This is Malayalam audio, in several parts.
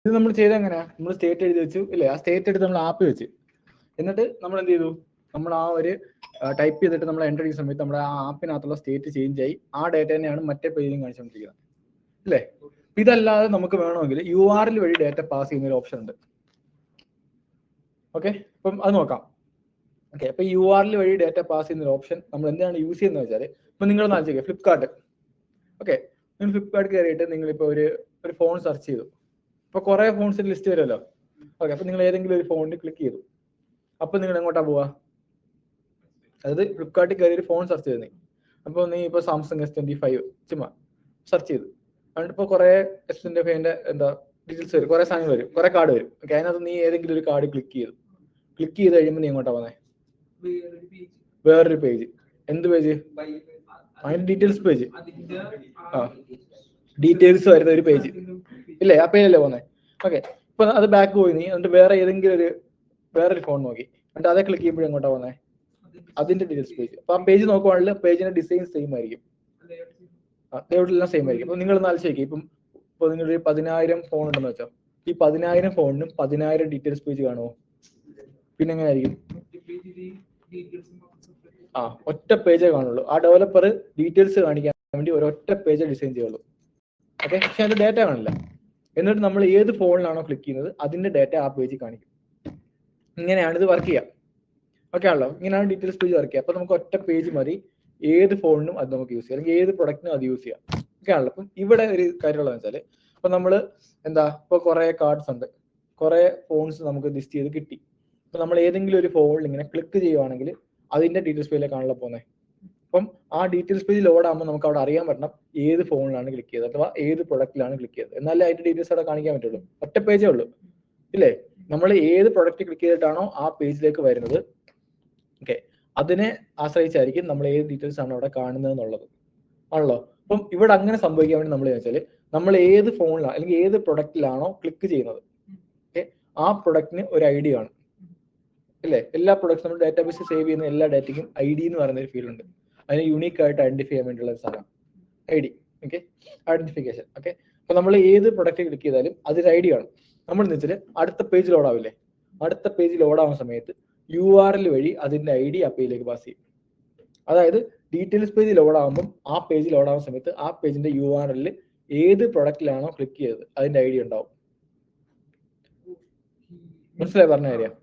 ഇത് നമ്മൾ ചെയ്ത് എങ്ങനെയാ? നമ്മൾ സ്റ്റേറ്റ് എഴുതി വെച്ചു ഇല്ലേ? ആ സ്റ്റേറ്റ് എടുത്ത് നമ്മൾ ആപ്പ് വെച്ച്, എന്നിട്ട് നമ്മൾ എന്ത് ചെയ്തു? നമ്മൾ ആ ഒരു ടൈപ്പ് ചെയ്തിട്ട് നമ്മൾ എൻ്റർ ചെയ്യുന്ന സമയത്ത് നമ്മുടെ ആ ആപ്പിനകത്തുള്ള സ്റ്റേറ്റ് ചേഞ്ച് ആയി ആ ഡേറ്റ തന്നെയാണ് മറ്റേ പേജിലും കാണിച്ചുകൊണ്ടിരിക്കുന്നത് അല്ലേ? ഇതല്ലാതെ നമുക്ക് വേണമെങ്കിൽ URL വഴി ഡേറ്റ പാസ് ചെയ്യുന്ന ഒരു ഓപ്ഷൻ ഉണ്ട്. ഓക്കെ, അപ്പം അത് നോക്കാം. ഓക്കെ, അപ്പൊ URL വഴി ഡേറ്റ പാസ് ചെയ്യുന്ന ഒരു ഓപ്ഷൻ നമ്മൾ എന്താണ് യൂസ് ചെയ്യുന്നത് വെച്ചാൽ, ഇപ്പൊ നിങ്ങൾ ആലോചിക്കുക ഫ്ലിപ്കാർട്ട്. ഓക്കെ, നിങ്ങൾ ഫ്ലിപ്കാർട്ട് കയറിയിട്ട് നിങ്ങളിപ്പോൾ ഒരു ഫോൺ സെർച്ച് ചെയ്തു. ഇപ്പൊ കുറെ ഫോൺസിന്റെ ലിസ്റ്റ് വരുമല്ലോ. ഓക്കെ, അപ്പൊ നിങ്ങൾ ഏതെങ്കിലും ഒരു ഫോണിൽ ക്ലിക്ക് ചെയ്തു. അപ്പൊ നിങ്ങൾ എങ്ങോട്ടാ പോവാ? അതായത് ഫ്ലിപ്കാർട്ടിൽ കയറി ഒരു ഫോൺ സെർച്ച് ചെയ്തു. അപ്പോൾ നീ ഇപ്പോൾ സാംസങ് S25 ചുമ്മാ സെർച്ച് ചെയ്തു. അതിപ്പോൾ കുറെ S25ന്റെ എന്താ ഡീറ്റെയിൽസ് വരും, കുറെ സാധനങ്ങൾ വരും, കുറെ കാർഡ് വരും. ഓക്കെ, അതിനകത്ത് നീ ഏതെങ്കിലും ഒരു കാർഡ് ക്ലിക്ക് ചെയ്ത് കഴിയുമ്പോൾ നീ എങ്ങോട്ടാ പോകുന്നത്? വേറൊരു പേജ്. എന്ത് പേജ്? അതിന്റെ ഡീറ്റെയിൽസ് പേജ്. ആ, ഡീറ്റെയിൽസ് വരുന്ന ഒരു പേജ് ഇല്ലേ? ആ പേജല്ലേ പോകുന്നത്. ഓക്കെ, ഇപ്പൊ അത് ബാക്ക് പോയി നീ എന്നിട്ട് വേറെ ഏതെങ്കിലും വേറൊരു ഫോൺ നോക്കി, എന്നിട്ട് അതേ ക്ലിക്ക് ചെയ്യുമ്പോഴും എങ്ങോട്ടാ പോകുന്നത്? അതിന്റെ ഡീറ്റെയിൽസ് പേജ്. അപ്പൊ ആ പേജ് നോക്കുവാണെങ്കിൽ പേജിന്റെ ഡിസൈൻ സെയിം ആയിരിക്കും, ലേഔട്ടെല്ലാം സെയിം ആയിരിക്കും. അപ്പൊ നിങ്ങൾ ആലോചിച്ച് നോക്കി, ഇപ്പൊ നിങ്ങളൊരു 10,000 ഫോൺ ഉണ്ടെന്ന് വെച്ചോ, ഈ 10,000 ഫോണിനും 10,000 ഡീറ്റെയിൽസ് പേജ് കാണുമോ? പിന്നെ എങ്ങനെ ആയിരിക്കും? ഒറ്റ പേജേ കാണുള്ളൂ. ആ ഡെവലപ്പർ ഡീറ്റെയിൽസ് കാണിക്കാൻ വേണ്ടി ഒരൊറ്റ പേജ് ഡിസൈൻ ചെയ്യുള്ളൂ. ഓക്കെ, പക്ഷെ അതിന്റെ ഡേറ്റ കാണില്ല. എന്നിട്ട് നമ്മൾ ഏത് ഫോണിലാണോ ക്ലിക്ക് ചെയ്യുന്നത് അതിന്റെ ഡേറ്റ ആ പേജിൽ കാണിക്കും. ഇങ്ങനെയാണ് ഇത് വർക്ക് ചെയ്യുക. ഓക്കെ ആണല്ലോ, ഇങ്ങനെയാണ് ഡീറ്റെയിൽസ് പേജ് വർക്ക് ചെയ്യുക. അപ്പൊ നമുക്ക് ഒറ്റ പേജ് മതി, ഏത് ഫോണിനും അത് നമുക്ക് യൂസ് ചെയ്യാം, അല്ലെങ്കിൽ ഏത് പ്രൊഡക്റ്റിനും അത് യൂസ് ചെയ്യാം. ഓക്കെ ആണല്ലോ. അപ്പം ഇവിടെ ഒരു കാര്യമുള്ളതെന്ന് വെച്ചാൽ, ഇപ്പൊ നമ്മൾ ഇപ്പൊ കുറെ കാർഡ്സ് ഉണ്ട്, കുറെ ഫോൺസ് നമുക്ക് ലിസ്റ്റ് ചെയ്ത് കിട്ടി. അപ്പൊ നമ്മൾ ഏതെങ്കിലും ഒരു ഫോണിൽ ഇങ്ങനെ ക്ലിക്ക് ചെയ്യുവാണെങ്കിൽ അതിന്റെ ഡീറ്റെയിൽസ് പേജിലേക്കാണല്ലോ പോകുന്നത്. അപ്പം ആ ഡീറ്റെയിൽസ് പേജ് ലോഡ് ആകുമ്പോൾ നമുക്ക് അവിടെ അറിയാൻ പറ്റണം ഏത് ഫോണിലാണ് ക്ലിക്ക് ചെയ്തത് അഥവാ ഏത് പ്രൊഡക്റ്റിലാണ് ക്ലിക്ക് ചെയ്തത്. എന്നാലേ അതിന്റെ ഡീറ്റെയിൽസ് അവിടെ കാണിക്കാൻ പറ്റുള്ളൂ. ഒറ്റ പേജേ ഉള്ളൂ ഇല്ലേ? നമ്മൾ ഏത് പ്രൊഡക്റ്റ് ക്ലിക്ക് ചെയ്തിട്ടാണോ ആ പേജിലേക്ക് വരുന്നത്, ഓക്കെ, അതിനെ ആശ്രയിച്ചായിരിക്കും നമ്മൾ ഏത് ഡീറ്റെയിൽസ് ആണ് അവിടെ കാണുന്നത് എന്നുള്ളത് ആണല്ലോ. അപ്പം ഇവിടെ അങ്ങനെ സംഭവിക്കാൻ വേണ്ടി നമ്മൾ വെച്ചാൽ, നമ്മൾ ഏത് ഫോണിലാണ് അല്ലെങ്കിൽ ഏത് പ്രൊഡക്റ്റിലാണോ ക്ലിക്ക് ചെയ്യുന്നത്, ഓക്കെ, ആ പ്രൊഡക്റ്റിന് ഒരു ID കാണും ഇല്ലേ? എല്ലാ പ്രൊഡക്ട്സും നമ്മൾ ഡാറ്റാബേസിൽ സേവ് ചെയ്യുന്ന എല്ലാ ഡാറ്റയ്ക്കും ID എന്ന് പറയുന്ന ഒരു ഫീൽഡ് ഉണ്ട്. അതിനെ യൂണീക്ക് ആയിട്ട് ഐഡന്റിഫൈ ചെയ്യാൻ വേണ്ടിയുള്ള ഒരു സാധനം ID. Okay, identification. ഓക്കെ, അപ്പൊ നമ്മൾ ഏത് പ്രൊഡക്റ്റ് ക്ലിക്ക് ചെയ്താലും അതിന് ID കാണും. നമ്മൾ എന്ന് വെച്ചാൽ അടുത്ത പേജ് ലോഡ് ആവില്ലേ? അടുത്ത പേജ് ലോഡ് ആവുന്ന സമയത്ത് URL വഴി അതിന്റെ ID ആ പേജിലേക്ക് പാസ് ചെയ്യും. അതായത് ഡീറ്റെയിൽസ് പേജ് ലോഡ് ആകുമ്പോൾ ആ പേജ് ലോഡ് ആവുന്ന സമയത്ത് ആ പേജിന്റെ URL ഏത് പ്രൊഡക്റ്റിലാണോ ക്ലിക്ക് ചെയ്തത് അതിന്റെ ID ഉണ്ടാവും. മനസ്സിലായി പറഞ്ഞ കാര്യം?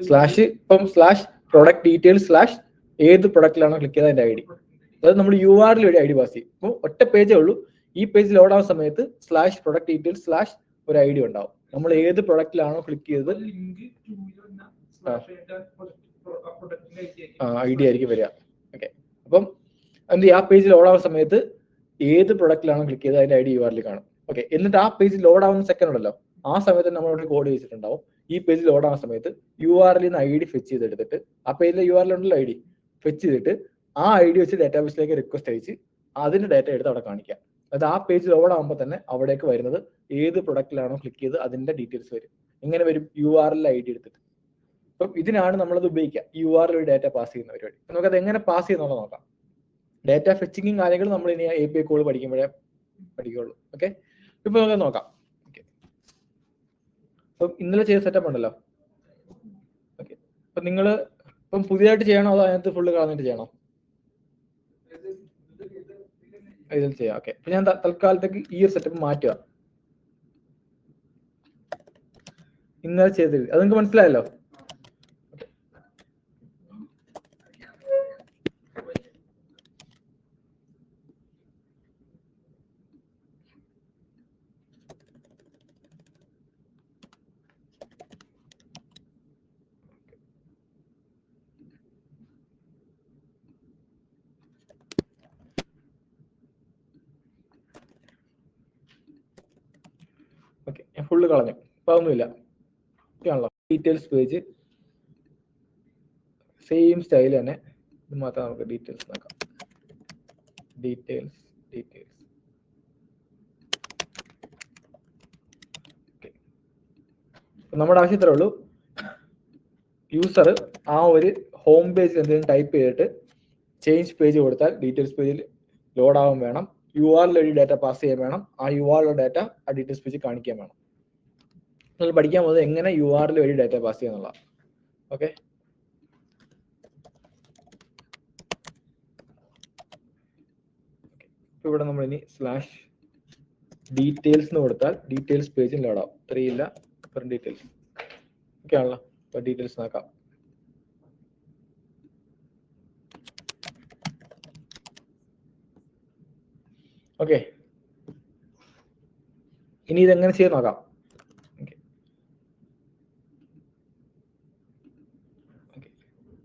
സ്ലാഷ് ഇപ്പം സ്ലാഷ് പ്രൊഡക്റ്റ് ഡീറ്റെയിൽസ് സ്ലാഷ് ഏത് പ്രൊഡക്റ്റിലാണോ ക്ലിക്ക് ചെയ്തത് അതിന്റെ ID. അതായത് നമ്മൾ URL വഴി ID പാസ് ചെയ്യും. അപ്പോൾ ഒറ്റ പേജേ ഉള്ളൂ. ഈ പേജ് ലോഡ് ആവുന്ന സമയത്ത് സ്ലാഷ് പ്രൊഡക്റ്റ് ഡീറ്റെയിൽസ് സ്ലാഷ് ഒരു ID ഉണ്ടാവും. നമ്മൾ ഏത് പ്രൊഡക്റ്റിലാണോ ക്ലിക്ക് ചെയ്തത് ID ആയിരിക്കും വരിക. ഓക്കെ, അപ്പം എന്ത് ചെയ്യും? ആ പേജ് ലോഡ് ആവുന്ന സമയത്ത് ഏത് പ്രൊഡക്റ്റിലാണോ ക്ലിക്ക് ചെയ്തത് അതിന്റെ ID URL കാണും. ഓക്കെ, എന്നിട്ട് ആ പേജ് ലോഡ് ആവുന്ന സെക്കൻഡ് ഉണ്ടല്ലോ, ആ സമയത്ത് നമ്മളോട് കോഡ് വെച്ചിട്ടുണ്ടാവും. ഈ പേജ് ലോഡ് ആവുന്ന സമയത്ത് URL നിന്ന് ID ഫെച്ച് ചെയ്തെടുത്തിട്ട് ആ പേജിലെ URL ഉണ്ടല്ലോ ID ഫെച്ച് ചെയ്തിട്ട് ആ ID വെച്ച് ഡാറ്റാബേസിലേക്ക് റിക്വസ്റ്റ് അയച്ച് അതിന്റെ ഡാറ്റ എടുത്ത് അവിടെ കാണിക്കാം. അത് ആ പേജ് ലോഡ് ആകുമ്പോൾ തന്നെ അവിടേക്ക് വരുന്നത് ഏത് പ്രൊഡക്റ്റിലാണോ ക്ലിക്ക് ചെയ്ത് അതിന്റെ ഡീറ്റെയിൽസ് വരും. ഇങ്ങനെ വരും URL ID എടുത്തിട്ട്. അപ്പം ഇതിനാണ് നമ്മളത് ഉപയോഗിക്കുക, URL വഴി ഡാറ്റ പാസ് ചെയ്യുന്ന പരിപാടി. നമുക്കത് എങ്ങനെ പാസ് ചെയ്യുന്നുള്ളത് നോക്കാം. ഡാറ്റ ഫെച്ചിങ്ങും കാര്യങ്ങളും നമ്മൾ ഇനി API കോൾ പഠിക്കുമ്പോഴേ പഠിക്കുള്ളൂ. ഓക്കെ, ഇപ്പൊ നമുക്ക് നോക്കാം. ഓക്കെ, അപ്പം ഇന്നലെ ചെയ്ത സെറ്റപ്പ് ഉണ്ടല്ലോ. ഓക്കെ, അപ്പൊ നിങ്ങൾ ഇപ്പം പുതിയതായിട്ട് ചെയ്യണോ അതോ അതിനകത്ത് ഫുള്ള് കളഞ്ഞിട്ട് ചെയ്യണോ? ഇതിൽ ചെയ്യാം. ഓക്കെ, അപ്പൊ ഞാൻ തൽക്കാലത്തേക്ക് ഈ ഒരു സെറ്റപ്പ് മാറ്റുക. ഇന്നലെ ചെയ്തത് അത് നിങ്ങൾക്ക് മനസ്സിലായല്ലോ? ഓക്കെ, ഞാൻ ഫുള്ള് കളഞ്ഞു. അപ്പൊ അതൊന്നുമില്ല. ആണല്ലോ, ഡീറ്റെയിൽസ് പേജ് സെയിം സ്റ്റൈൽ തന്നെ. ഇത് മാത്രം നമുക്ക് ഡീറ്റെയിൽസ് നോക്കാം. ഡീറ്റെയിൽസ് നമ്മുടെ ആവശ്യം ഇത്രേ ഉള്ളൂ. യൂസർ ആ ഒരു ഹോം പേജിൽ എന്തെങ്കിലും ടൈപ്പ് ചെയ്തിട്ട് ചേഞ്ച് പേജ് കൊടുത്താൽ ഡീറ്റെയിൽസ് പേജിൽ ലോഡ് ആവാൻ വേണം. URL വഴി ഡാറ്റ പാസ് ചെയ്യാൻ വേണം. ആ URL ഡാറ്റ ആ ഡീറ്റെയിൽസ് പേജിൽ കാണിക്കാൻ വേണം. നമ്മൾ പഠിക്കാൻ പോകുന്നത് എങ്ങനെ URL വഴി ഡാറ്റ പാസ് ചെയ്യാന്നുള്ള. ഓക്കെ, ഇവിടെ നമ്മൾ ഇനി /details എന്ന് കൊടുത്താൽ ഡീറ്റെയിൽസ് പേജിൽ ലോഡ് ആവും. 3 ഇല്ല, ഡീറ്റെയിൽസ് ഓക്കെ ആണല്ലോ. അപ്പൊ ഡീറ്റെയിൽസ് നോക്കാം. ഓക്കെ, ഇനി ഇതെങ്ങനെ ചെയ്ത് നോക്കാം.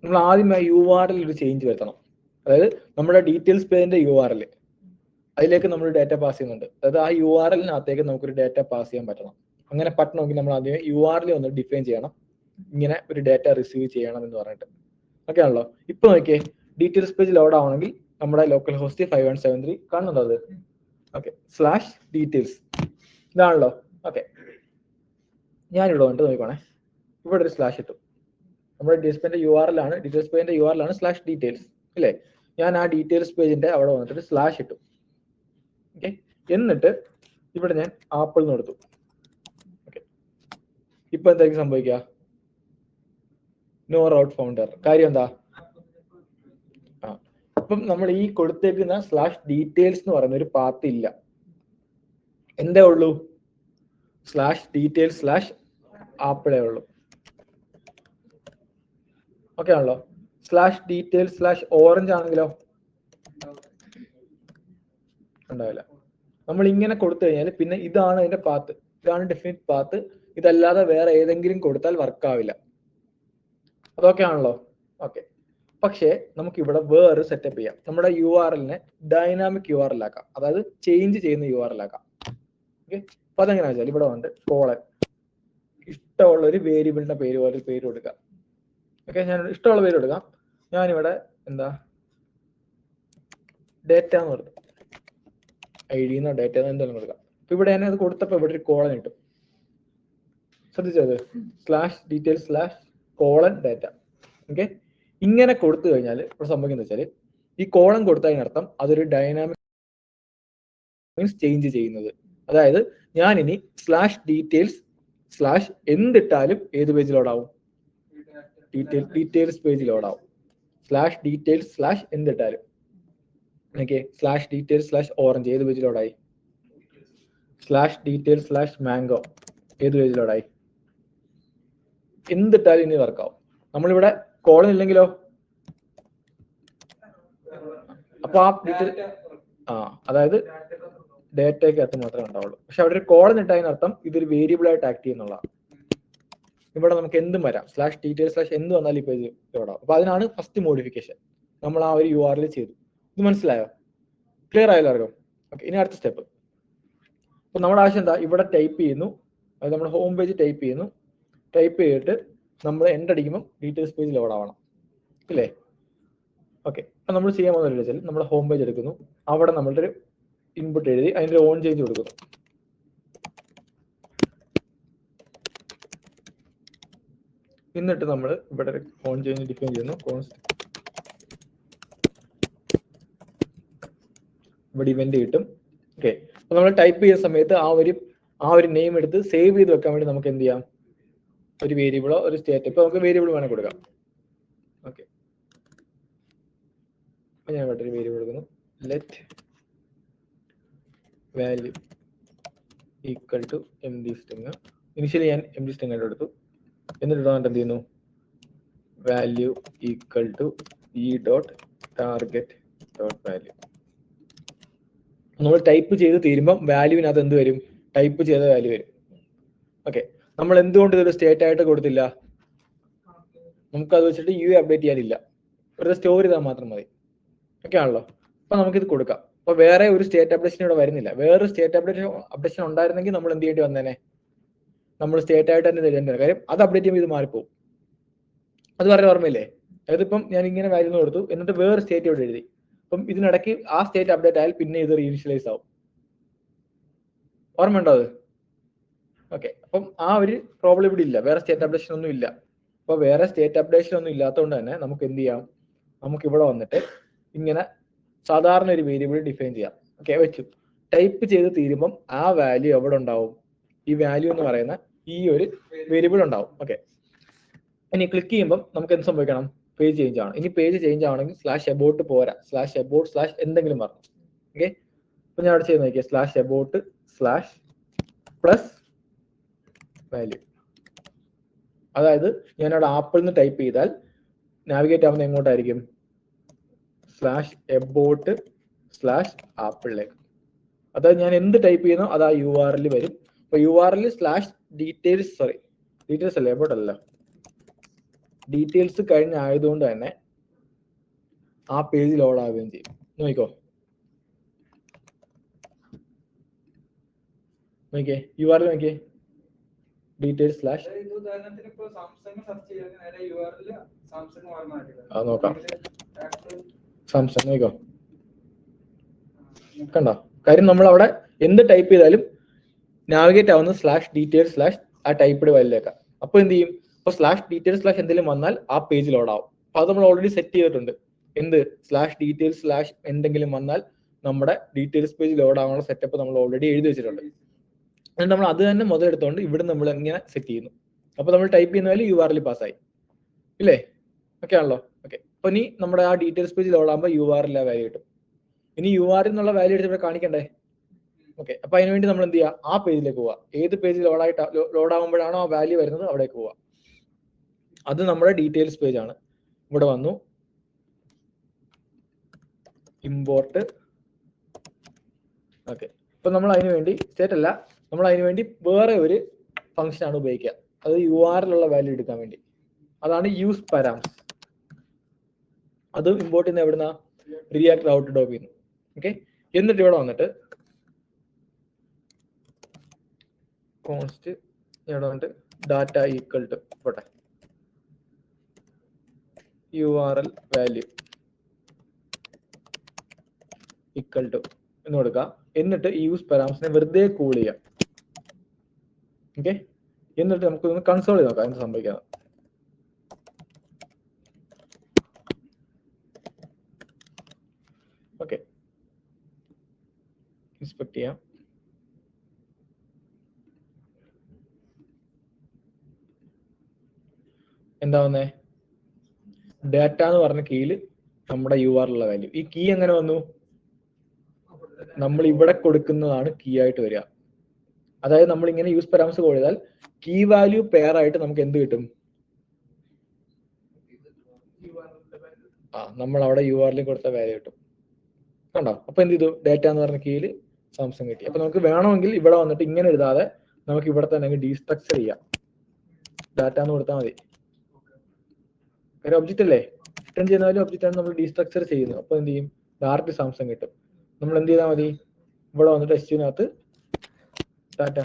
നമ്മൾ ആദ്യം URL ഒരു ചേഞ്ച് വരുത്തണം. അതായത് നമ്മുടെ ഡീറ്റെയിൽസ് പേജിന്റെ URL അതിലേക്ക് നമ്മൾ ഡാറ്റ പാസ് ചെയ്യുന്നുണ്ട്. അതായത് ആ URL-നകത്തേക്ക് നമുക്കൊരു ഡാറ്റ പാസ് ചെയ്യാൻ പറ്റണം. അങ്ങനെ പറ്റണമെങ്കിൽ നമ്മൾ ആദ്യം URL ഒന്ന് ഡിഫൈൻ ചെയ്യണം. ഇങ്ങനെ ഒരു ഡാറ്റ റിസീവ് ചെയ്യണം എന്ന് പറഞ്ഞിട്ട്. ഓക്കെ ആണല്ലോ. ഇപ്പൊ നോക്കിയേ, ഡീറ്റെയിൽസ് പേജ് ലോഡ് ആവണമെങ്കിൽ നമ്മുടെ ലോക്കൽ ഹോസ്റ്റ് 5173 കാണുന്നുണ്ടോ അത്? ഓക്കെ, /details ഇതാണല്ലോ. ഓക്കെ, ഞാനിവിടെ വന്നിട്ട് നോക്കണേ, ഇവിടെ ഒരു സ്ലാഷ് ഇട്ടു. നമ്മുടെ ഡീറ്റെയിൽസ് പേജിന്റെ URL ആണ്, ഡീറ്റെയിൽസ് പേജിന്റെ URL ആണ് /details അല്ലേ. ഞാൻ ആ ഡീറ്റെയിൽസ് പേജിന്റെ അവിടെ വന്നിട്ട് സ്ലാഷ് ഇട്ടു. ഓക്കെ, എന്നിട്ട് ഇവിടെ ഞാൻ ആപ്പിൾ എന്ന് കൊടുത്തു. ഓക്കെ, ഇപ്പൊ എന്തായിരിക്കും സംഭവിക്കുക? No route founder. കാര്യം എന്താ? ഇപ്പം നമ്മൾ ഈ കൊടുത്തേക്കുന്ന /details എന്ന് പറയുന്ന ഒരു പാത്ത് ഇല്ല. എന്തേ ഉള്ളൂ? /details/ആപ്പിളേ ഉള്ളൂ. ഓക്കെ ആണല്ലോ. /details/orange ആണെങ്കിലോ ഉണ്ടാവില്ല. നമ്മൾ ഇങ്ങനെ കൊടുത്തു കഴിഞ്ഞാൽ പിന്നെ ഇതാണ് അതിന്റെ പാത്ത്, ഇതാണ് ഡെഫിനിറ്റ് പാത്ത്. ഇതല്ലാതെ വേറെ ഏതെങ്കിലും കൊടുത്താൽ വർക്ക് ആവില്ല. അതൊക്കെ ആണല്ലോ. ഓക്കെ, പക്ഷേ നമുക്ക് ഇവിടെ വേറെ സെറ്റപ്പ് ചെയ്യാം. നമ്മുടെ URL-നെ ഡൈനാമിക് URL ആക്കാം, അതായത് ചേഞ്ച് ചെയ്യുന്ന URL ആക്കാം. ഓക്കെ, അപ്പൊ അതെങ്ങനെയാ വെച്ചാൽ ഇവിടെ വന്നിട്ട് കോളൻ ഇഷ്ടമുള്ള ഒരു വേരിയബിളിന്റെ പേര് പോലെ പേര് കൊടുക്കാം. ഓക്കെ, ഞാൻ ഇഷ്ടമുള്ള പേര് കൊടുക്കാം. ഞാനിവിടെ എന്താ ഡേറ്റ എന്ന് കൊടുത്തു, ID എന്നോ ഡേറ്റ എന്നോ എന്തെങ്കിലും കൊടുക്കാം. അപ്പൊ ഇവിടെ ഞാൻ അത് കൊടുത്തപ്പോ ഇവിടെ ഒരു കോളൻ ഇട്ടു. ശ്രദ്ധിച്ചത്? /details/data. ഓക്കെ, ഇങ്ങനെ കൊടുത്തു കഴിഞ്ഞാൽ ഇവിടെ സംഭവിക്കുന്നത് വെച്ചാൽ ഈ കോളം കൊടുത്തതിനർത്ഥം അതൊരു ഡൈനാമിക് മീൻസ് ചേഞ്ച് ചെയ്യുന്നത്. അതായത് ഞാൻ ഇനി /details/ എന്തിട്ടാലും ഏത് പേജ് ലോഡാവും? ഡീറ്റെയിൽസ് പേജ് ലോഡാവും. /details/ എന്തിട്ടാലും. ഓക്കെ, /details/orange ഏത് പേജ് ലോഡായി? /details/mango ഏത് പേജ് ലോഡായി? എന്തിട്ടാലും ഇനി വർക്കാവും. നമ്മളിവിടെ കോളൻ ഇല്ലെങ്കിലോ? അപ്പൊ ആ ഡീറ്റെയിൽ അതായത് ഡേറ്റയ്ക്കകത്ത് മാത്രമേ ഉണ്ടാവുള്ളൂ. പക്ഷെ അവിടെ ഒരു കോളൻ ഇട്ടതിനർത്ഥം ഇതൊരു വേരിയബിൾ ആയിട്ട് ആക്ട് ചെയ്യുന്നുള്ളതാണ്. ഇവിടെ നമുക്ക് എന്തും വരാം. /details/ എന്ത് വന്നാലും ഈ പേജ് ലോഡാവും. അപ്പൊ അതിനാണ് ഫസ്റ്റ് മോഡിഫിക്കേഷൻ നമ്മൾ ആ ഒരു URL ചെയ്തു. ഇത് മനസ്സിലായോ? ക്ലിയർ ആയല്ലോ അറിയാം? ഓക്കെ, ഇനി അടുത്ത സ്റ്റെപ്പ്. അപ്പൊ നമ്മുടെ ആവശ്യം എന്താ? ഇവിടെ ടൈപ്പ് ചെയ്യുന്നു, അത് നമ്മുടെ ഹോം പേജ് ടൈപ്പ് ചെയ്യുന്നു. ടൈപ്പ് ചെയ്തിട്ട് നമ്മൾ എൻ്റർ അടിക്കുമ്പോൾ ഡീറ്റെയിൽസ് പേജ് ലോഡ് ആവണം ഇല്ലേ? ഓക്കെ, അപ്പൊ നമ്മൾ ചെയ്യാൻ പോകുന്ന വെച്ചാൽ നമ്മുടെ ഹോം പേജ് എടുക്കുന്നു, അവിടെ നമ്മളുടെ ഒരു ഇൻപുട്ട് എഴുതി അതിന്റെ ഓൺ ചേഞ്ച് കൊടുക്കുന്നു. എന്നിട്ട് നമ്മൾ ഇവിടെ ഒരു ഓൺ ചേഞ്ച് ഡിഫൈൻ ചെയ്യുന്നു. ഇവിടെ ഇവന്റ് കിട്ടും. ഓക്കെ, അപ്പൊ നമ്മൾ ടൈപ്പ് ചെയ്യുന്ന സമയത്ത് ആ ഒരു നെയിം എടുത്ത് സേവ് ചെയ്ത് വെക്കാൻ വേണ്ടി നമുക്ക് എന്ത് ചെയ്യാം? ഒരു വേരിയബിളോ ഒരു സ്റ്റേറ്റ്, ഇപ്പൊ നമുക്ക് വേരിയബിൾ വേണം കൊടുക്കാം. ഓക്കെ, അപ്പൊ ഞാൻ ഇവിടെ ഒരു വേരിയബിൾ കൊടുക്കുന്നു, let value equal to empty string. Initially ഞാൻ empty string ആയിട്ട് എടുത്തു. എന്നിട്ട് എന്ത് ചെയ്യുന്നു? Value equal to e.target.value. നമ്മൾ ടൈപ്പ് ചെയ്ത് തീരുമ്പോൾ വാല്യൂവിനകത്ത് എന്ത് വരും? ടൈപ്പ് ചെയ്ത വാല്യൂ വരും. ഓക്കെ, നമ്മൾ എന്തുകൊണ്ട് ഇതൊരു സ്റ്റേറ്റ് ആയിട്ട് കൊടുത്തില്ല? നമുക്കത് വെച്ചിട്ട് UI അപ്ഡേറ്റ് ചെയ്യാനില്ല, ഒരു സ്റ്റോർ ചെയ്താൽ മാത്രം മതി. ഓക്കെ ആണല്ലോ. അപ്പൊ നമുക്കിത് കൊടുക്കാം. അപ്പൊ വേറെ ഒരു സ്റ്റേറ്റ് അപ്ഡേഷൻ ഇവിടെ വരുന്നില്ല. വേറൊരു സ്റ്റേറ്റ് അപ്ഡേഷൻ ഉണ്ടായിരുന്നെങ്കിൽ നമ്മൾ എന്ത് ചെയ്യേണ്ടി വന്നേനെ? നമ്മൾ സ്റ്റേറ്റ് ആയിട്ട് തന്നെ തരേണ്ട കാര്യം, അത് അപ്ഡേറ്റ് ചെയ്യുമ്പോൾ ഇത് മാറിപ്പോകും. അത് പറഞ്ഞ ഓർമ്മയില്ലേ? അതായത് ഇപ്പം ഞാൻ ഇങ്ങനെ വാല്യൂ കൊടുത്തു, എന്നിട്ട് വേറെ സ്റ്റേറ്റ് ഇവിടെ എഴുതി. അപ്പം ഇതിനിടയ്ക്ക് ആ സ്റ്റേറ്റ് അപ്ഡേറ്റ് ആയാൽ പിന്നെ ഇത് റീഇനിഷ്യലൈസ് ആവും. ഓർമ്മയുണ്ടോ അത്? ഓക്കെ, അപ്പം ആ ഒരു പ്രോബ്ലം ഇവിടെ ഇല്ല, വേറെ സ്റ്റേറ്റ് അപ്ഡേഷൻ ഒന്നും ഇല്ല. അപ്പൊ വേറെ സ്റ്റേറ്റ് അപ്ഡേഷൻ ഒന്നും ഇല്ലാത്തതുകൊണ്ട് തന്നെ നമുക്ക് എന്ത് ചെയ്യാം? നമുക്ക് ഇവിടെ വന്നിട്ട് ഇങ്ങനെ സാധാരണ ഒരു വേരിയബിൾ ഡിഫൈൻ ചെയ്യാം. ഓക്കെ, വെച്ചു. ടൈപ്പ് ചെയ്ത് തീരുമ്പം ആ വാല്യൂ എവിടെ ഉണ്ടാവും? ഈ വാല്യൂ എന്ന് പറയുന്ന ഈ ഒരു വേരിയബിൾ ഉണ്ടാവും. ഓക്കെ, ഇനി ക്ലിക്ക് ചെയ്യുമ്പോൾ നമുക്ക് എന്ത് സംഭവിക്കണം? പേജ് ചേഞ്ച് ആണ്. ഇനി പേജ് ചേഞ്ച് ആവണമെങ്കിൽ /about പോരാ, /about/ എന്തെങ്കിലും പറഞ്ഞു. ഓക്കെ, അപ്പൊ ഞാൻ അവിടെ ചെയ്ത് നോക്കിയാൽ /about/ പ്ലസ് വാല്യൂ. അതായത് ഞാനവിടെ ആപ്പിൾ എന്ന് ടൈപ്പ് ചെയ്താൽ നാവിഗേറ്റ് ആവുന്നത് എങ്ങോട്ടായിരിക്കും? /about/ആപ്പിളിലേക്ക്. അതായത് ഞാൻ എന്ത് ടൈപ്പ് ചെയ്യുന്നോ അത് ആ URL വരും. അപ്പൊ URL /details അല്ല, എബോട്ട് അല്ല, ഡീറ്റെയിൽസ് കഴിഞ്ഞായതുകൊണ്ട് തന്നെ ആ പേജ് ലോഡ് ആവുകയും ചെയ്യും. നോക്കിക്കോ, URL നോക്കിയേ, ഡീറ്റെയിൽസ് നോക്കാം. സാംസങ് നോക്കിക്കോ, കണ്ടോ? കാര്യം നമ്മൾ അവിടെ എന്ത് ടൈപ്പ് ചെയ്താലും നാവിഗേറ്റ് ആവുന്നത് /details/ ആ ടൈപ്പ്ഡ് വാല്യൂലേക്കാണ്. അപ്പൊ എന്ത് ചെയ്യും? അപ്പൊ /details/ എന്തെങ്കിലും വന്നാൽ ആ പേജ് ലോഡ് ആവും. അപ്പൊ അത് നമ്മൾ ഓൾറെഡി സെറ്റ് ചെയ്തിട്ടുണ്ട്. എന്ത് /details/ എന്തെങ്കിലും വന്നാൽ നമ്മുടെ ഡീറ്റെയിൽസ് പേജ് ലോഡ് ആവാനുള്ള സെറ്റപ്പ് നമ്മൾ ഓൾറെഡി എഴുതി വെച്ചിട്ടുണ്ട്. എന്നിട്ട് നമ്മൾ അത് തന്നെ മുതലെടുത്തോണ്ട് ഇവിടെ നമ്മൾ എങ്ങനെ സെറ്റ് ചെയ്യുന്നു. അപ്പൊ നമ്മൾ ടൈപ്പ് ചെയ്യുന്ന വാല്യൂ URL പാസ്സായി ഇല്ലേ? ഓക്കെ ആണല്ലോ. ഓക്കെ, അപ്പൊ ഇനി നമ്മുടെ ആ ഡീറ്റെയിൽസ് പേജ് ലോഡ് ആകുമ്പോൾ URL വാല്യൂ കിട്ടും. ഇനി URL എന്നുള്ള വാല്യൂ എടുത്ത് ഇവിടെ കാണിക്കണ്ടേ? ഓക്കെ, അപ്പൊ അതിനുവേണ്ടി നമ്മൾ എന്ത് ചെയ്യുക? ആ പേജിലേക്ക് പോവുക. ഏത് പേജ് ലോഡ് ആകുമ്പോഴാണോ ആ വാല്യൂ വരുന്നത് അവിടേക്ക് പോവുക. അത് നമ്മുടെ ഡീറ്റെയിൽസ് പേജ് ആണ്. ഇവിടെ വന്നു, ഇമ്പോർട്ട്. ഓക്കെ, അപ്പൊ നമ്മൾ അതിനു വേണ്ടി സ്റ്റേറ്റ് അല്ല, നമ്മൾ അതിനു വേണ്ടി വേറെ ഒരു ഫംഗ്ഷൻ ആണ് ഉപയോഗിക്കുക. അത് URL ഉള്ള വാല്യൂ എടുക്കാൻ വേണ്ടി. അതാണ് യൂസ് പാരാംസ്. അത് ഇമ്പോർട്ട് ചെയ്യുന്ന എവിടുന്ന? റിയാക്ട് ഔട്ട് ഡോബിൽ നിന്ന്. ഓക്കെ, എന്നിട്ട് ഇവിടെ വന്നിട്ട് കോൺസ്റ്റ് ഇവിടെ വന്നിട്ട് ഡാറ്റ ഈക്വൽ ടു പോട്ടെ URL വാല്യൂ ഈക്വൽ ടു എന്ന് കൊടുക്കുക. എന്നിട്ട് ഈ യൂസ് പാരാംസിനെ വെറുതെ കൂൾ ചെയ്യാം. ഓക്കെ, എന്നിട്ട് നമുക്ക് ഒന്ന് കൺസോൾ ചെയ്ത് നോക്കാം എന്ത് സംഭവിക്കുന്നത്. ഓക്കെ, ഇൻസ്പെക്ട് ചെയ്യാം. എന്താ വന്നേ? ഡാറ്റ എന്ന് പറഞ്ഞ കീയിൽ നമ്മുടെ URL ഉള്ള വാല്യൂ. ഈ കീ എങ്ങനെ വന്നു? നമ്മൾ ഇവിടെ കൊടുക്കുന്നതാണ് കീ ആയിട്ട് വരിക. അതായത് നമ്മൾ ഇങ്ങനെ യൂസ് പാരാംസ് കൊടുത്താൽ കീ വാല്യൂ പെയർ ആയിട്ട് നമുക്ക് എന്ത് കിട്ടും? നമ്മൾ അവിടെ URL കൊടുത്ത വാല്യൂ കിട്ടും. കണ്ടോ? അപ്പൊ എന്ത് ചെയ്തു? ഡാറ്റ എന്ന് പറഞ്ഞ കീയിൽ സാംസങ് കിട്ടി. അപ്പൊ നമുക്ക് വേണമെങ്കിൽ ഇവിടെ വന്നിട്ട് ഇങ്ങനെ എഴുതാതെ നമുക്ക് ഇവിടെ തന്നെ ഡീസ്ട്രക്ചർ ചെയ്യാം. ഡാറ്റ എന്ന് കൊടുത്താൽ മതി. ഒരു ഒബ്ജക്റ്റ് അല്ലേ, റിട്ടേൺ ചെയ്യുന്ന ഒബ്ജക്റ്റ് ആണ് നമ്മൾ ഡീസ്ട്രക്ചർ ചെയ്യുന്നത്. അപ്പൊ എന്ത് ചെയ്യും? ഡയറക്റ്റ് സാംസങ് കിട്ടും. നമ്മൾ എന്ത് ചെയ്താൽ മതി? ഇവിടെ വന്നിട്ട് SQനകത്ത് ഡാറ്റ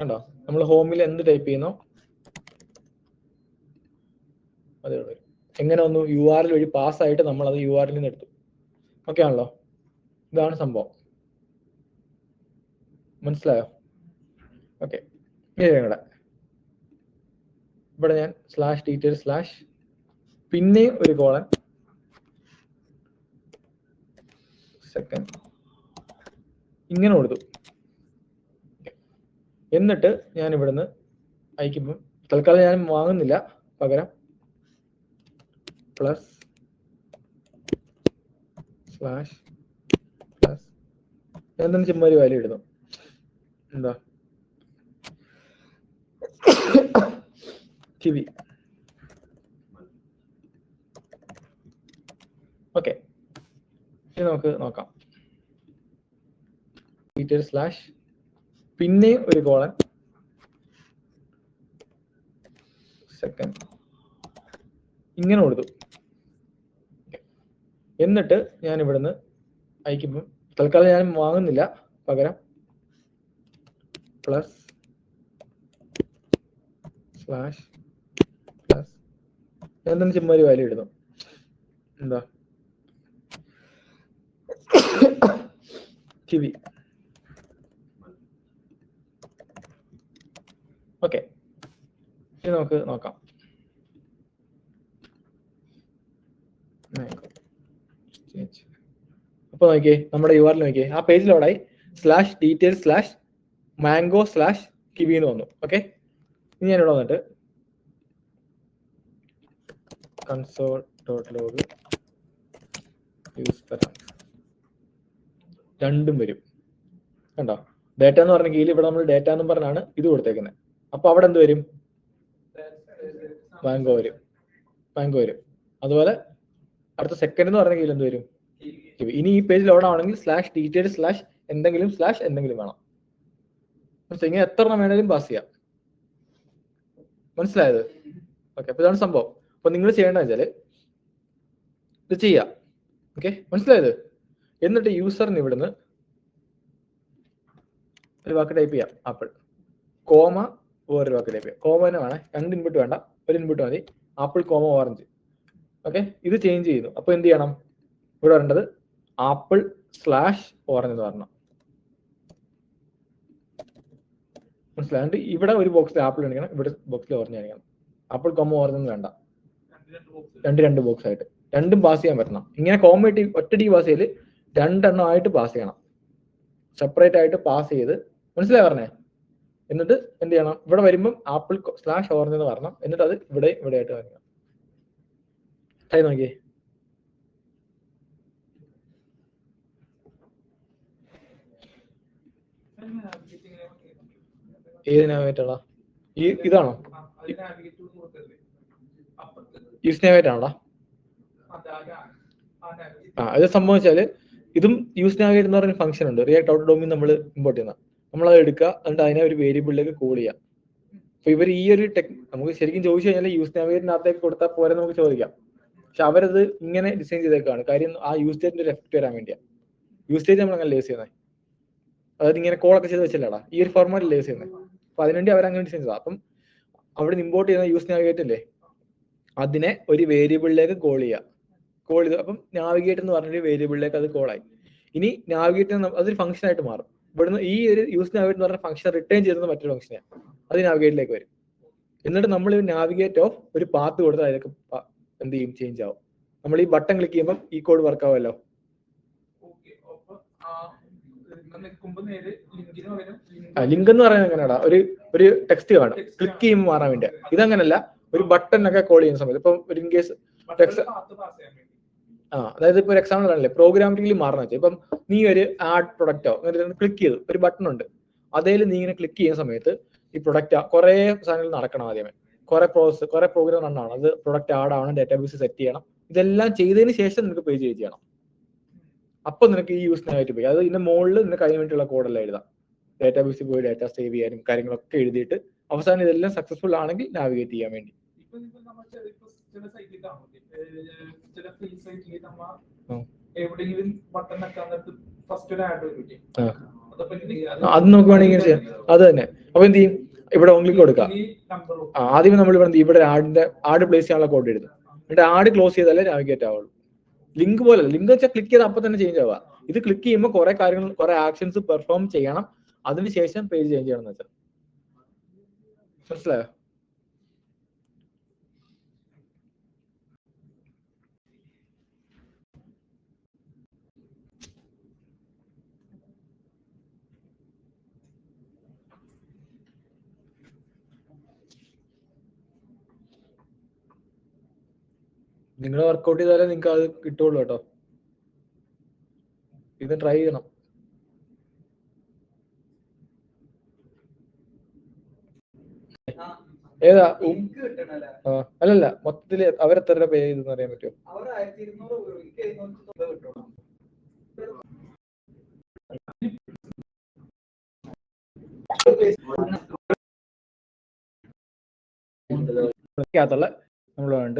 കണ്ടോ? നമ്മൾ ഹോമിൽ എന്ത് ടൈപ്പ് ചെയ്യുന്നോ അതേ വരും. എങ്ങനെ വന്നു? URL വഴി പാസ്സായിട്ട് നമ്മൾ അത് URL നിന്ന് എടുത്തു. ഓക്കെ ആണല്ലോ? ഇതാണ് സംഭവം. മനസ്സിലായോ? ഓക്കെ, ഇവിടെ ഞാൻ /details/ പിന്നെ ഒരു കോളൻ സെക്കൻഡ് ഇങ്ങനെ കൊടുത്തു. എന്നിട്ട് ഞാൻ ഇവിടുന്ന് അയക്കുമ്പോൾ തൽക്കാലം ഞാൻ വാങ്ങുന്നില്ല, പകരം +/+ ഞാൻ തന്നെ ചുമ്മാ ഒരു വാല്യൂ ഇടുന്നു. എന്താ TV. ഓക്കെ, ഇനി നമുക്ക് നോക്കാം. ഡീറ്റെയിൽസ്/ പിന്നെ ഒരു കോളൻ സെക്കൻഡ് ഇങ്ങനെ കൊടുത്തു. എന്നിട്ട് ഞാൻ ഇവിടുന്ന് അയക്കുമ്പോൾ തൽക്കാലം ഞാൻ വാങ്ങുന്നില്ല, പകരം +/+ ഞാൻ തന്നെ ചുമ്മാ ഒരു വാല്യൂ ഇടുന്നു. എന്താ TV. ഓക്കെ, ഇനി നമുക്ക് നോക്കാം. ചേഞ്ച്. അപ്പൊ നോക്കിയേ നമ്മുടെ URL നോക്കിയേ, ആ പേജിൽ അവിടെ /details/mango/kiwi എന്ന് വന്നു. ഓക്കെ, ഇനി ഞാൻ ഇവിടെ വന്നിട്ട് console.log use param രണ്ടും വരും. കണ്ടോ, ഡേറ്റ എന്ന് പറഞ്ഞ കീഴിൽ ഇവിടെ നമ്മൾ ഡേറ്റ എന്ന് പറഞ്ഞാണ് ഇത് കൊടുത്തേക്കുന്നത്. അപ്പൊ അവിടെ എന്ത് വരും? മാംഗോ വരും, മാംഗോ വരും. അതുപോലെ അടുത്ത സെക്കൻഡ് എന്ന് പറഞ്ഞ കീഴിൽ എന്ത് വരും? ഇനി ഈ പേജ് ലോഡ് ആണെങ്കിൽ /details/എന്തെങ്കിലും എന്തെങ്കിലും വേണം. ഇങ്ങനെ എത്ര എണ്ണം വേണമെങ്കിലും പാസ് ചെയ്യാം. മനസ്സിലായത്? ഓക്കെ, അപ്പൊ ഇതാണ് സംഭവം. അപ്പൊ നിങ്ങൾ ചെയ്യേണ്ടത് വെച്ചാല് ഇത് ചെയ്യാം. ഓക്കെ, മനസ്സിലായത്? എന്നിട്ട് യൂസറിന് ഇവിടുന്ന് ഒരു വാക്ക് ടൈപ്പ് ചെയ്യാം, ആപ്പിൾ കോമ വേറൊരു വാക്ക് ടൈപ്പ് ചെയ്യാം. കോമ തന്നെ വേണേ, 2 ഇൻപുട്ട് വേണ്ട, ഒരു ഇൻപുട്ട് മതി. Apple comma orange. ഓക്കെ, ഇത് ചേഞ്ച് ചെയ്യുന്നു. അപ്പൊ എന്ത് ചെയ്യണം? ഇവിടെ വരേണ്ടത് /orange എന്ന് പറഞ്ഞു. മനസ്സിലായിട്ട് ഇവിടെ ഒരു ബോക്സിൽ ആപ്പിൾ കാണിക്കണം, ഇവിടെ ബോക്സിൽ ഓറഞ്ച് കാണിക്കണം. ആപ്പിൾ കോമ ഓറഞ്ച് ഒന്നും വേണ്ട, രണ്ട് ബോക്സ് ആയിട്ട് രണ്ടും പാസ് ചെയ്യാൻ പറ്റണം. ഇങ്ങനെ കോമ ഒറ്റ ഡി പാസ് ചെയ്ത് 2 എണ്ണം ആയിട്ട് പാസ് ചെയ്യണം, സെപ്പറേറ്റ് ആയിട്ട് പാസ് ചെയ്ത്. മനസ്സിലായി പറഞ്ഞേ? എന്നിട്ട് എന്ത് ചെയ്യണം? ഇവിടെ വരുമ്പം ആപ്പിൾ /orange എന്ന് പറഞ്ഞണം. എന്നിട്ട് അത് ഇവിടെ ആയിട്ട് കാണിക്കണം. ട്രൈ നോക്കിയേ. ഏത് നാവിഗേറ്ററാ? ഇതാണോ? യൂസ് നാവിഗേറ്റ് ആണോടാ? ഇത് സംഭവിച്ചാല് ഇതും യൂസ് നാവിഗേറ്റ് എന്ന് പറഞ്ഞ ഫംഗ്ഷൻ ഉണ്ട്, റിയാക്ട് ഔട്ട് ഡോമിൽ നമ്മൾ ഇമ്പോർട്ട് ചെയ്യുന്ന. നമ്മളത് എടുക്കുക, എന്നിട്ട് അതിനെ ഒരു വേരിയബിളിലേക്ക് കോൾ ചെയ്യാം. അപ്പൊ ഇവർ ഈ ഒരു നമുക്ക് ശരിക്കും ചോദിച്ചു കഴിഞ്ഞാൽ യൂസ് നാവിഗേറ്റിനകത്തേക്ക് കൊടുത്താൽ പോരെ നമുക്ക് ചോദിക്കാം. പക്ഷെ അവരത് ഇങ്ങനെ ഡിസൈൻ ചെയ്തേക്കാണ്. കാര്യം ആ യൂസ് സ്റ്റേറ്റിന്റെ ഒരു എഫക്ട് വരാൻ വേണ്ടിയാണ്. യൂസ് സ്റ്റേറ്റ് നമ്മൾ അങ്ങനെ ലേസ് ചെയ്യുന്നത്. അതായത് ഇങ്ങനെ കോളൊക്കെ ചെയ്ത് വെച്ചില്ലടാ, ഈ ഒരു ഫോർമാറ്റിൽ ലേസ് ചെയ്യുന്നത്. അപ്പൊ അതിനുവേണ്ടി അവരങ്ങനെ ഡിസൈൻ ചെയ്തതാണ്. അപ്പം അവിടെ നിന്ന് ഇമ്പോർട്ട് ചെയ്യുന്ന യൂസ് നാവിഗേറ്റ് അല്ലേ, അതിനെ ഒരു വേരിയബിളിലേക്ക് കോൾ ചെയ്യുക. കോൾ ചെയ്ത് അപ്പം നാവിഗേറ്റ് എന്ന് പറഞ്ഞൊരു വേരിയബിളിലേക്ക് അത് കോളായി. ഇനി നാവിഗേറ്റ് അതൊരു ഫംഗ്ഷൻ ആയിട്ട് മാറും. ഇവിടുന്ന് ഈ ഒരു യൂസ് നാവിഗേറ്റ് എന്ന് പറഞ്ഞ ഫംഗ്ഷൻ റിട്ടേൺ ചെയ്യുന്നത് മറ്റൊരു ഫംഗ്ഷനാണ്, അത് നാവിഗേറ്റിലേക്ക് വരും. എന്നിട്ട് നമ്മൾ നാവിഗേറ്റ് ഓഫ് ഒരു പാത്ത് കൊടുത്താൽ അതിലേക്ക് എന്ത് ചെയ്യും? ചേഞ്ച് ആവും. നമ്മൾ ഈ ബട്ടൺ ക്ലിക്ക് ചെയ്യുമ്പോൾ ഈ കോഡ് വർക്ക് ആവുമല്ലോ. ലിങ്ക് എന്ന് പറയുന്നത് എങ്ങനെയാടാ? ഒരു ടെക്സ്റ്റ് കാണും, ക്ലിക്ക് ചെയ്യുമ്പോൾ മാറാൻ വേണ്ടിയാ. ഇതങ്ങനല്ല, ഒരു ബട്ടൺ ഒക്കെ കോൾ ചെയ്യുന്ന സമയത്ത് ഇപ്പൊ ഒരു ഇൻ കേസ് അതായത് ഇപ്പൊ ഒരു എക്സാമ്പിൾ ആണല്ലേ, പ്രോഗ്രാമിംഗിൽ മാറണം വെച്ചാൽ ഇപ്പം നീ ഒരു ആഡ് പ്രൊഡക്റ്റോ അങ്ങനെ ക്ലിക്ക് ചെയ്തു, ഒരു ബട്ടൺ ഉണ്ട്, അതേൽ നീ ഇങ്ങനെ ക്ലിക്ക് ചെയ്യുന്ന സമയത്ത് ഈ പ്രൊഡക്റ്റ് കുറെ സാധനങ്ങൾ നടക്കണം. ആദ്യമേ കുറെ പ്രോഗ്രാം റൺ ആണ്. അത് പ്രൊഡക്റ്റ് ആഡ് ആവണം, ഡാറ്റാബേസ് സെറ്റ് ചെയ്യണം. ഇതെല്ലാം ചെയ്തതിന് ശേഷം നിനക്ക് പേജ് ചെയ്യണം. അപ്പൊ നിനക്ക് ഈ യൂസ് നാവിഗേറ്റ് പോയി അത് ഇതിന്റെ മുകളിൽ നിനക്ക് അതിന് വേണ്ടിയുള്ള കോഡെല്ലാം എഴുതാം. ഡാറ്റാബേസിൽ പോയി ഡാറ്റ സേവ് ചെയ്യാനും കാര്യങ്ങളൊക്കെ എഴുതിയിട്ട് അവസാനം ഇതെല്ലാം സക്സസ്ഫുൾ ആണെങ്കിൽ നാവിഗേറ്റ് ചെയ്യാൻ വേണ്ടി. അത് നമുക്ക് വേണമെങ്കിൽ ചെയ്യാം. അത് തന്നെ. അപ്പൊ എന്ത് ചെയ്യും? ഇവിടെ ഓൺലി കൊടുക്കാം. ആദ്യം നമ്മൾ ഇവിടെ ആഡ് പ്ലേസ് ചെയ്യാനുള്ള കോഡ് എഴുതും. എന്നിട്ട് ആഡ് ക്ലോസ് ചെയ്താലേ നാവിഗേറ്റ് ആവുള്ളൂ. ലിങ്ക് പോലെ ലിങ്ക് വെച്ചാൽ ക്ലിക്ക് ചെയ്താൽ അപ്പൊ തന്നെ ചേഞ്ച് ആവുക. ഇത് ക്ലിക്ക് ചെയ്യുമ്പോൾ കുറെ കാര്യങ്ങൾ കുറെ ആക്ഷൻസ് പെർഫോം ചെയ്യണം, അതിനുശേഷം പേജ് ചേഞ്ച് ചെയ്യണം എന്ന് വെച്ചാൽ. മനസ്സിലായോ? നിങ്ങൾ വർക്ക്ഔട്ട് ചെയ്താലേ നിങ്ങൾക്ക് അത് കിട്ടുള്ളൂ കേട്ടോ. ഇത് ട്രൈ ചെയ്യണം. ഏതാ? അല്ലല്ല, മൊത്തത്തില് അവരെത്ര രൂപ പേ ചെയ്തെന്ന് അറിയാൻ പറ്റുമോ? ത്തുള്ള നമ്മൾ വേണ്ട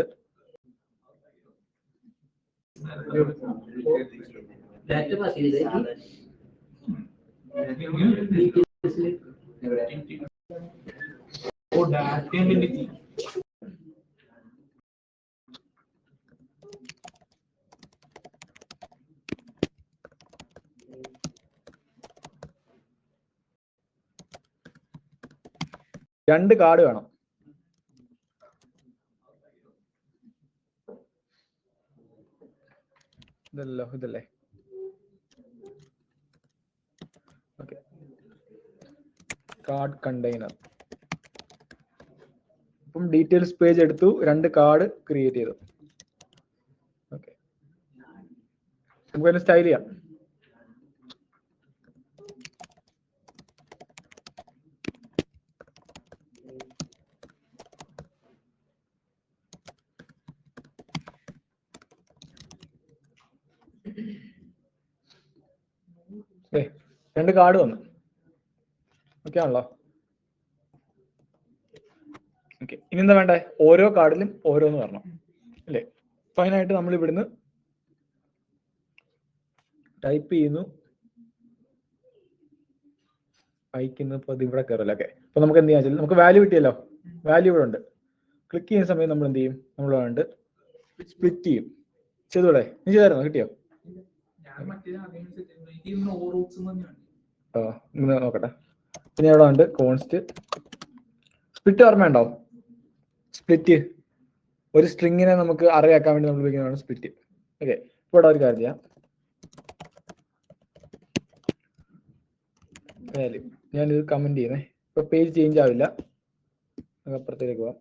രണ്ട് കാർഡ് വേണം. ഇതല്ലേ. Okay, card container. അപ്പം ഡീറ്റെയിൽസ് പേജ് എടുത്തു, 2 കാർഡ് ക്രിയേറ്റ് ചെയ്തു. ഓക്കെ, നമുക്കതിന് സ്റ്റൈൽ ചെയ്യാം. ഏ 2 കാർഡ് വന്നു. ഓക്കെ ആണല്ലോ. ഓക്കെ, ഇനി എന്താ വേണ്ടേ? ഓരോ കാർഡിലും ഓരോന്ന് വരണം അല്ലേ? അപ്പൊ അതിനായിട്ട് നമ്മൾ ഇവിടുന്ന് ടൈപ്പ് ചെയ്യുന്നു, അയക്കുന്നു. ഇപ്പൊ ഇത് ഇവിടെ കയറല്ലോ. ഓക്കെ, അപ്പൊ നമുക്ക് എന്ത് ചെയ്യാൻ വെച്ചാൽ നമുക്ക് വാല്യൂ കിട്ടിയല്ലോ. വാല്യൂ ഇവിടെ ഉണ്ട്. ക്ലിക്ക് ചെയ്യുന്ന സമയം നമ്മൾ എന്ത് ചെയ്യും? നമ്മൾ വേണ്ട സ്പ്ലിറ്റ് ചെയ്യും. ചെയ്തോടെ? നീ ചെയ്തായിരുന്നോ? കിട്ടിയോ? ഇങ്ങനെ നോക്കട്ടെ. പിന്നെ എവിടെ ഉണ്ട് കോൺസ്റ്റ് സ്പ്ലിറ്റ്. ഓർമ്മയുണ്ടോ സ്പ്ലിറ്റ്? ഒരു സ്ട്രിങ്ങിനെ നമുക്ക് അറിയാക്കാൻ വേണ്ടി നമ്മൾ ഉപയോഗിക്കുന്നതാണ് സ്പ്ലിറ്റ്. ഓക്കെ, ഇവിടെ ഒരു കാര്യം ചെയ്യാം. വാല്യൂ ഞാനിത് കമന്റ് ചെയ്യുന്നേ. ഇപ്പൊ പേജ് ചേഞ്ച് ആവില്ല. അപ്പുറത്തേക്ക് പോവാം.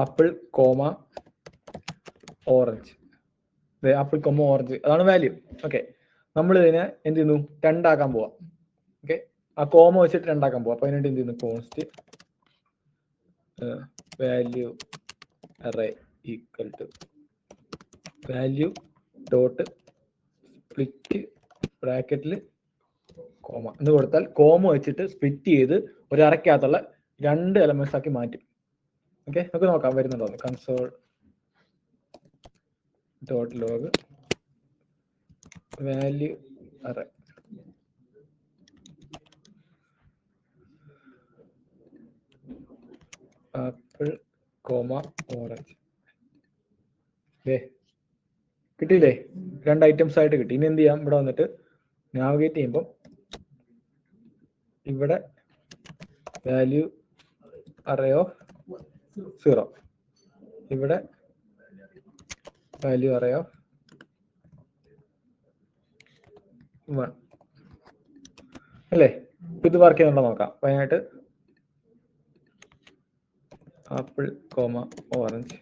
Apple comma orange. Apple comma orange, അതാണ് വാല്യൂ. ഓക്കെ, നമ്മൾ ഇതിനെ എന്ത് ചെയ്യുന്നു? 2 ആക്കാൻ പോവാം. ഓക്കെ, ആ കോമ വെച്ചിട്ട് 2 ആക്കാൻ പോവാം. അപ്പൊ അതിനായിട്ട് എന്ത് ചെയ്യുന്നു? Const value array equal to value dot split ബ്രാക്കറ്റിൽ കോമ എന്ന് കൊടുത്താൽ കോമ വെച്ചിട്ട് സ്പ്ലിറ്റ് ചെയ്ത് ഒരു അറയ്ക്കകത്തുള്ള 2 എലമെന്റ്സ് ആക്കി മാറ്റും. ഓക്കെ, നമുക്ക് നോക്കാം വരുന്നുണ്ടോ. Console dot log value array apple comma orange. കിട്ടിയില്ലേ? 2 ഐറ്റംസ് ആയിട്ട് കിട്ടി. ഇനി എന്ത് ചെയ്യാം? ഇവിടെ വന്നിട്ട് നാവിഗേറ്റ് ചെയ്യുമ്പോൾ ഇവിടെ വാല്യൂ അറേ ഓഫ് 0, ഇവിടെ വാല്യൂ അറേ ഓഫ് 1 അല്ലേ? ഇത് വർക്ക് ചെയ്യുന്നുണ്ടോ നോക്കാം. അപ്പൊ അതിനായിട്ട് ആപ്പിൾ കോമ ഓറഞ്ച്.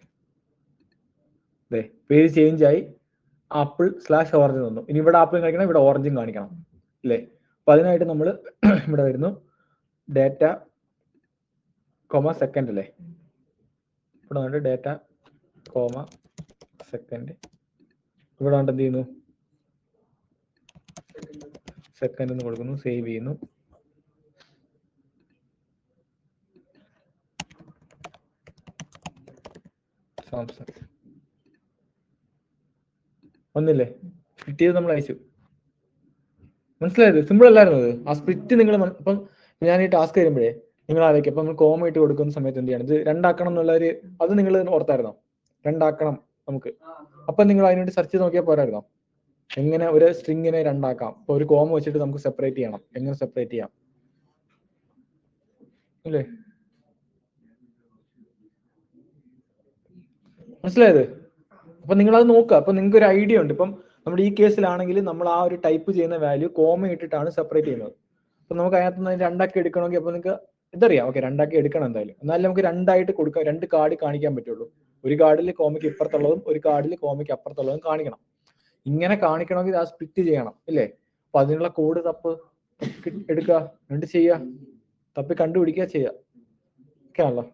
പേര് ചേഞ്ച് ആയി, ആപ്പിൾ സ്ലാഷ് ഓറഞ്ച് തന്നു. ഇനി ഇവിടെ ആപ്പിൾ കാണിക്കണം, ഇവിടെ ഓറഞ്ചും കാണിക്കണം അല്ലേ? അപ്പൊ അതിനായിട്ട് നമ്മൾ ഇവിടെ വരുന്നു ഡാറ്റ കോമ സെക്കൻഡ് അല്ലേ? ഇവിടെ വന്നിട്ട് ഡാറ്റ കോമ സെക്കൻഡ്. ഇവിടെ വന്നിട്ട് എന്ത് ചെയ്യുന്നു? സെക്കൻഡ് എന്ന് കൊടുക്കുന്നു, സേവ് ചെയ്യുന്നു. സാംസങ് ഒന്നില്ലേ? സ്പ്ലിറ്റ് ചെയ്ത് നമ്മൾ അയച്ചു. മനസ്സിലായത്? സിമ്പിൾ അല്ലായിരുന്നു അത്. ആ സ്പ്ലിറ്റ് നിങ്ങൾ ഇപ്പം ഞാൻ ഈ ടാസ്ക് തരുമ്പോഴേ നിങ്ങൾ ആലോചിക്കും. അപ്പൊ നമ്മൾ കോമ ഇട്ട് കൊടുക്കുന്ന സമയത്ത് എന്ത് ചെയ്യണം? ഇത് 2 ആക്കണം എന്നുള്ളൊരു അത് നിങ്ങൾ ഓർത്തായിരുന്നോ? 2 ആക്കണം നമുക്ക്. അപ്പൊ നിങ്ങൾ അതിനുവേണ്ടി സെർച്ച് ചെയ്ത് നോക്കിയാൽ പോരായിരുന്നോ? എങ്ങനെ ഒരു സ്ട്രിങ്ങിനെ 2 ആക്കാം? ഇപ്പൊ ഒരു കോമ വെച്ചിട്ട് നമുക്ക് സെപ്പറേറ്റ് ചെയ്യണം. എങ്ങനെ സെപ്പറേറ്റ് ചെയ്യാം അല്ലേ? മനസ്സിലായത്? അപ്പൊ നിങ്ങൾ അത് നോക്കുക. അപ്പൊ നിങ്ങൾക്ക് ഒരു ഐഡിയ ഉണ്ട്. ഇപ്പം നമ്മുടെ ഈ കേസിലാണെങ്കിൽ നമ്മൾ ആ ഒരു ടൈപ്പ് ചെയ്യുന്ന വാല്യൂ കോമ ഇട്ടിട്ടാണ് സെപ്പറേറ്റ് ചെയ്യുന്നത്. അപ്പൊ നമുക്ക് അതിനകത്ത് നിന്ന് 2 ആക്കി എടുക്കണമെങ്കിൽ അപ്പൊ നിങ്ങൾക്ക് ഇതറിയാം. ഓക്കെ, 2 ആക്കി എടുക്കണം എന്തായാലും. എന്നാലും നമുക്ക് 2 ആയിട്ട് കൊടുക്കാം. 2 കാർഡ് കാണിക്കാൻ പറ്റുള്ളൂ. ഒരു കാർഡിൽ കോമയ്ക്ക് ഇപ്പുറത്തുള്ളതും ഒരു കാർഡിൽ കോമയ്ക്ക് അപ്പുറത്തുള്ളതും കാണിക്കണം. ഇങ്ങനെ കാണിക്കണമെങ്കിൽ ആ സ്പ്ലിറ്റ് ചെയ്യണം ഇല്ലേ? അപ്പൊ അതിനുള്ള കോഡ് എടുക്കുക, എന്നിട്ട് ചെയ്യുക, തപ്പി കണ്ടുപിടിക്കുക, ചെയ്യുക. ഓക്കെ ആണല്ലോ?